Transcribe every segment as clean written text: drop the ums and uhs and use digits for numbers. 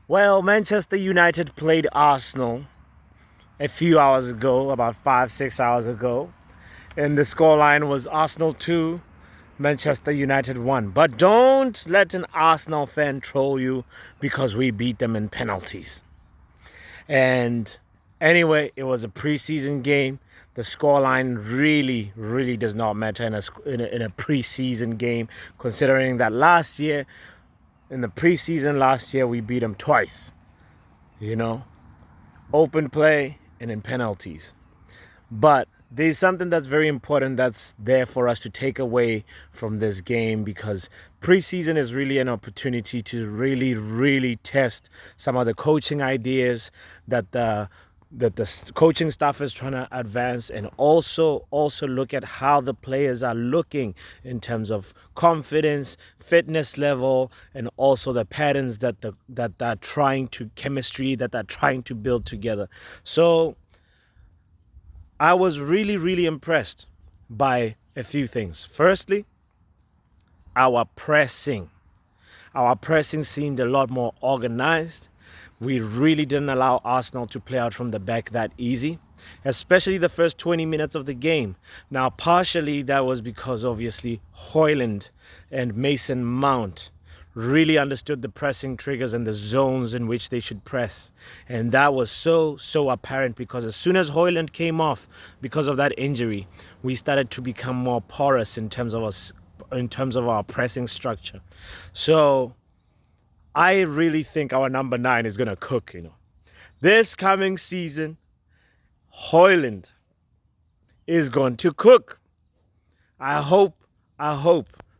Well, Manchester United played Arsenal a few hours ago, about 5, 6 hours ago. And the scoreline was Arsenal 2, Manchester United 1. But don't let an Arsenal fan troll you because we beat them in penalties. And anyway, it was a preseason game. The scoreline really does not matter in a preseason game, considering that in the preseason last year, we beat them twice. You know, open play and in penalties. But there's something that's very important that's there for us to take away from this game, because preseason is really an opportunity to really test some of the coaching ideas that the coaching staff is trying to advance, and also look at how the players are looking in terms of confidence, fitness level, and also the patterns that they're trying to chemistry that they're trying to build together. So I was really impressed by a few things. Firstly, our pressing. Our pressing seemed a lot more organized. We really didn't allow Arsenal to play out from the back that easy, especially the first 20 minutes of the game. Now, partially that was because obviously Højlund and Mason Mount really understood the pressing triggers and the zones in which they should press. And that was so apparent, because as soon as Højlund came off because of that injury, we started to become more porous in terms of our pressing structure. So I really think our number 9 is going to cook, This coming season, Højlund is going to cook. I hope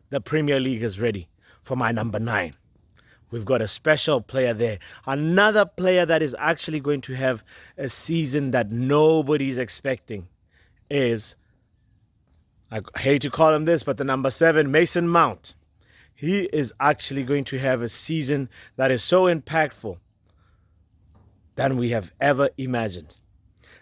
the Premier League is ready for my number 9. We've got a special player there. Another player that is actually going to have a season that nobody's expecting is, I hate to call him this, but the number 7, Mason Mount. He is actually going to have a season that is so impactful than we have ever imagined.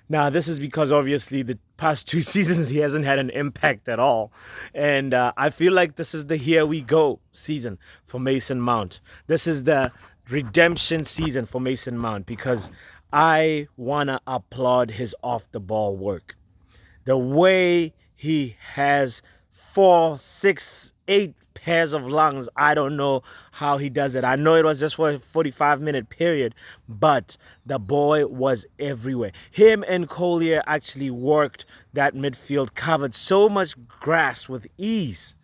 Now, this is because obviously the past 2 seasons he hasn't had an impact at all. And I feel like this is the here we go season for Mason Mount. This is the redemption season for Mason Mount, because I want to applaud his off the ball work. The way he has 4, 6, 8 pairs of lungs. I don't know how he does it. I know it was just for a 45-minute period, but the boy was everywhere. Him and Collier actually worked that midfield, covered so much grass with ease,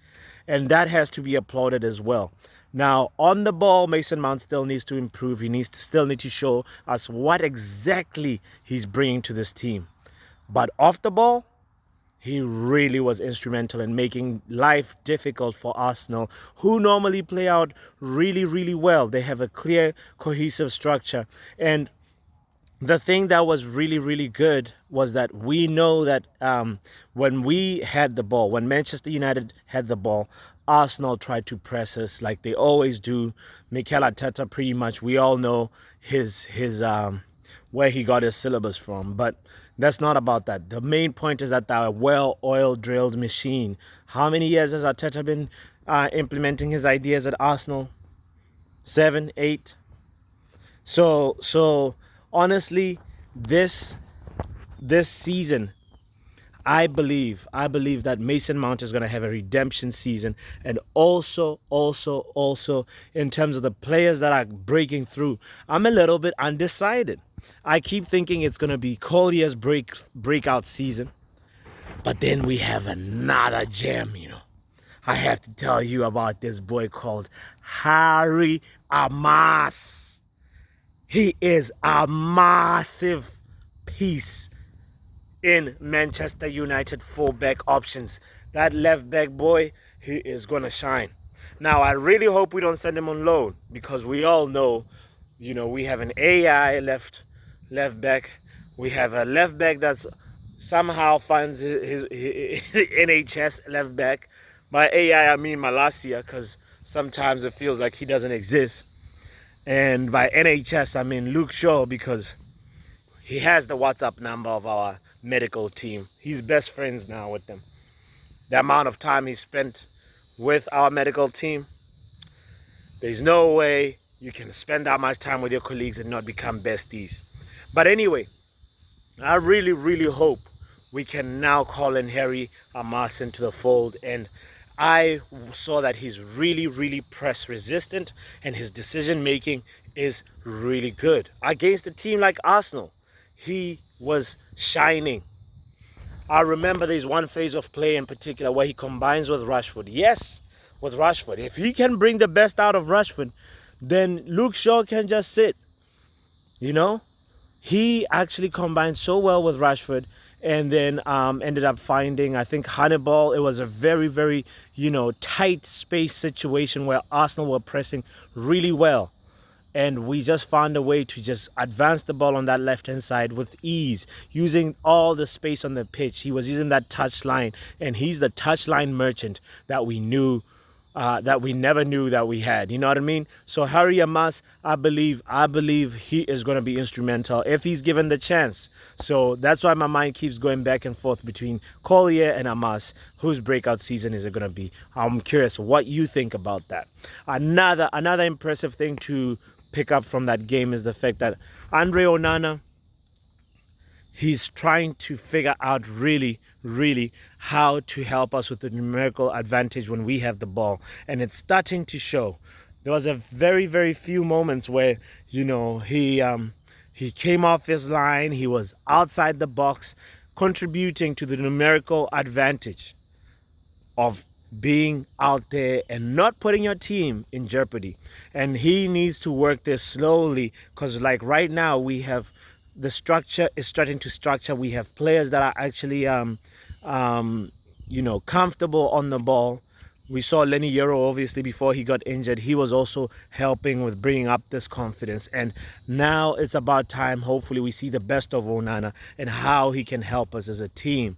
and that has to be applauded as well. Now, on the ball, Mason Mount still needs to improve. He still needs to show us what exactly he's bringing to this team. But off the ball, he really was instrumental in making life difficult for Arsenal, who normally play out really well. They have a clear, cohesive structure. And the thing that was really good was that we know that when we had the ball, when Manchester United had the ball, Arsenal tried to press us like they always do. Mikel Arteta, pretty much, we all know his where he got his syllabus from, but that's not about that. The main point is that they're a well-oiled, drilled machine. How many years has Arteta been implementing his ideas at Arsenal? 7, 8. So honestly, this season, I believe that Mason Mount is going to have a redemption season, and also in terms of the players that are breaking through, I'm a little bit undecided. I keep thinking it's going to be Collier's breakout season, but then we have another gem, I have to tell you about this boy called Harry Amass. He is a massive piece in Manchester United fullback options. That left back boy, he is going to shine. Now, I really hope we don't send him on loan, because we all know, we have an AI left back. We have a left back that's somehow finds his NHS left back. By AI, I mean Malasia, because sometimes it feels like he doesn't exist. And by NHS, I mean Luke Shaw, because he has the WhatsApp number of our medical team. He's best friends now with them. The amount of time he spent with our medical team, there's no way you can spend that much time with your colleagues and not become besties. But anyway, I really, really hope we can now call in Harry Amass into the fold. And I saw that he's really, really press resistant and his decision making is really good. Against a team like Arsenal, he was shining. I remember there's one phase of play in particular where he combines with Rashford. Yes, with Rashford. If he can bring the best out of Rashford, then Luke Shaw can just sit. You know? He actually combined so well with Rashford and then ended up finding, I think, Hannibal. It was a very, very, tight space situation where Arsenal were pressing really well. And we just found a way to just advance the ball on that left-hand side with ease, using all the space on the pitch. He was using that touch line, and he's the touch line merchant that we knew, that we never knew that we had. You know what I mean? So Harry Amass, I believe he is going to be instrumental if he's given the chance. So that's why my mind keeps going back and forth between Collier and Amass. Whose breakout season is it going to be? I'm curious what you think about that. Another impressive thing to pick up from that game is the fact that Andre Onana, he's trying to figure out really, really how to help us with the numerical advantage when we have the ball. And it's starting to show. There was a very, very few moments where, he came off his line. He was outside the box, contributing to the numerical advantage of being out there and not putting your team in jeopardy. And he needs to work this slowly, because like right now we have the structure is starting to structure. We have players that are actually comfortable on the ball. We saw Lenny Yoro, obviously, before he got injured. He was also helping with bringing up this confidence. And now it's about time, hopefully, we see the best of Onana and how he can help us as a team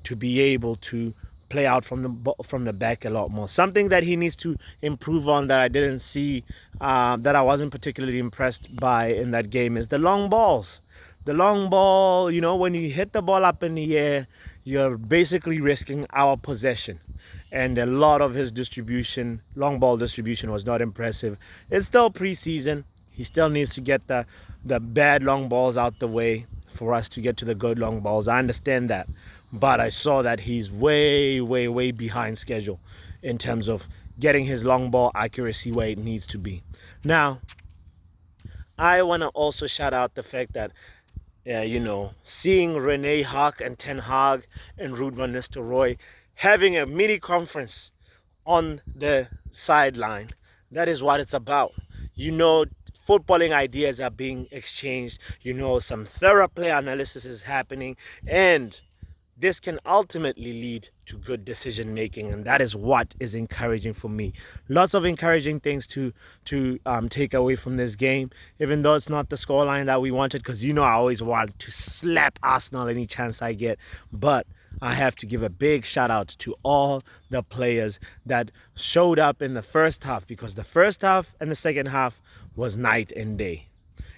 to be able to play out from the back a lot more. Something that he needs to improve on that I didn't see, that I wasn't particularly impressed by in that game, is the long balls. The long ball, when you hit the ball up in the air, you're basically risking our possession. And a lot of his long ball distribution was not impressive. It's still preseason. He still needs to get the bad long balls out the way for us to get to the good long balls. I understand that. But I saw that he's way, way, way behind schedule in terms of getting his long ball accuracy where it needs to be. Now, I want to also shout out the fact that, seeing Rene Haak and Ten Hag and Ruud van Nistelrooy having a mini conference on the sideline, that is what it's about. Footballing ideas are being exchanged. Some thorough player analysis is happening, and this can ultimately lead to good decision making, and that is what is encouraging for me. Lots of encouraging things to take away from this game, even though it's not the scoreline that we wanted, because I always want to slap Arsenal any chance I get. But I have to give a big shout out to all the players that showed up in the first half, because the first half and the second half was night and day.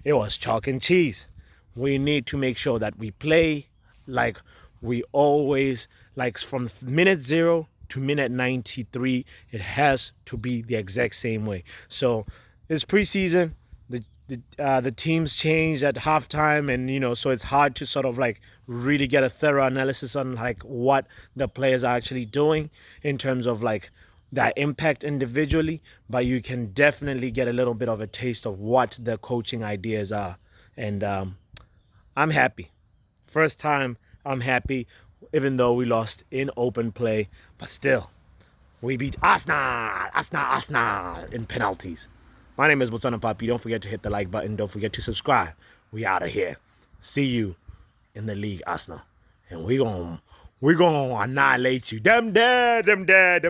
It was chalk and cheese. We need to make sure that we play like we always, like from minute 0 to minute 93, it has to be the exact same way. So it's preseason. The teams changed at halftime, and so it's hard to sort of like really get a thorough analysis on like what the players are actually doing in terms of like that impact individually. But you can definitely get a little bit of a taste of what the coaching ideas are, and I'm happy. First time I'm happy, even though we lost in open play, but still, we beat Arsenal in penalties. My name is Botswana Papi. Don't forget to hit the like button. Don't forget to subscribe. We out of here. See you in the league, Arsenal. And we gonna annihilate you. Them dead.